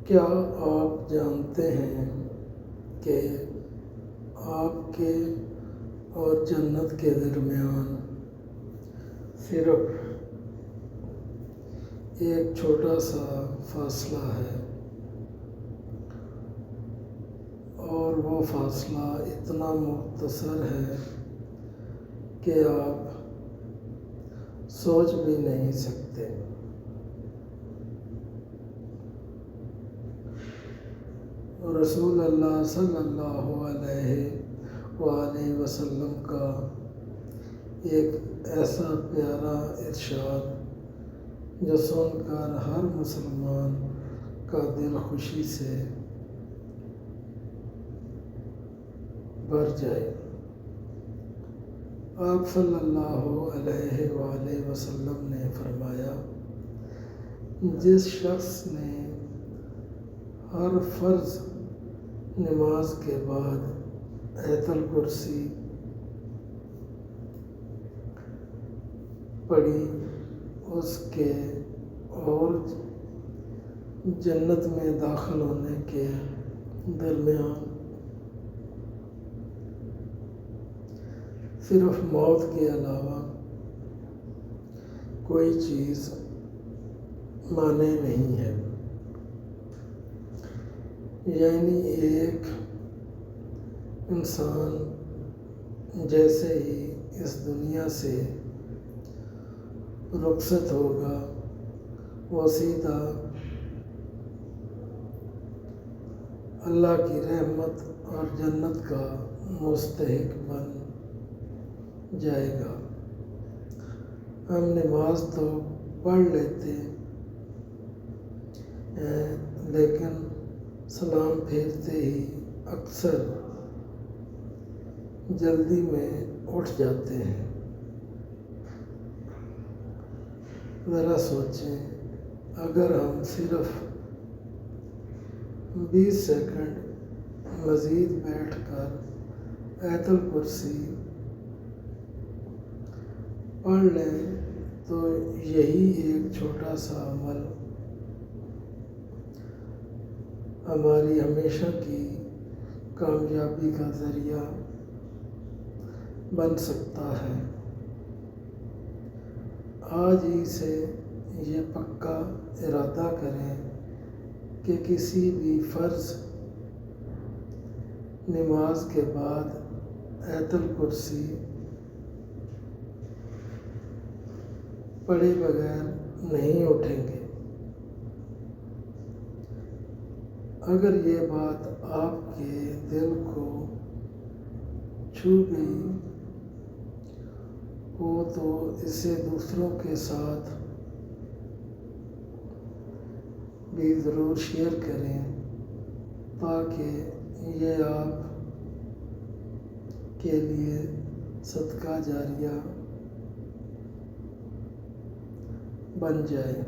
کیا آپ جانتے ہیں کہ آپ کے اور جنت کے درمیان صرف ایک چھوٹا سا فاصلہ ہے، اور وہ فاصلہ اتنا مختصر ہے کہ آپ سوچ بھی نہیں سکتے۔ رسول اللہ صلی اللہ علیہ وآلہ وسلم کا ایک ایسا پیارا ارشاد جو سن کر ہر مسلمان کا دل خوشی سے بھر جائے۔ آپ صلی اللہ علیہ وآلہ وسلم نے فرمایا، جس شخص نے ہر فرض نماز کے بعد آیت الکرسی پڑھی، اس کے اور جنت میں داخل ہونے کے درمیان صرف موت کے علاوہ کوئی چیز مانع نہیں ہے۔ یعنی ایک انسان جیسے ہی اس دنیا سے رخصت ہوگا، وہ سیدھا اللہ کی رحمت اور جنت کا مستحق بن جائے گا۔ ہم نماز تو پڑھ لیتے ہیں، لیکن سلام پھیرتے ہی اکثر جلدی میں اٹھ جاتے ہیں۔ ذرا سوچیں، اگر ہم صرف 20 سیکنڈ مزید بیٹھ کر آیت الکرسی پڑھ لیں تو یہی ایک چھوٹا سا عمل ہماری ہمیشہ کی کامیابی کا ذریعہ بن سکتا ہے۔ آج ہی سے یہ پکا ارادہ کریں کہ کسی بھی فرض نماز کے بعد آیت الکرسی پڑھے بغیر نہیں اٹھیں گے۔ اگر یہ بات آپ کے دل کو چھو گئی ہو تو اسے دوسروں کے ساتھ بھی ضرور شیئر کریں، تاکہ یہ آپ کے لیے صدقہ جاریہ بن جائے۔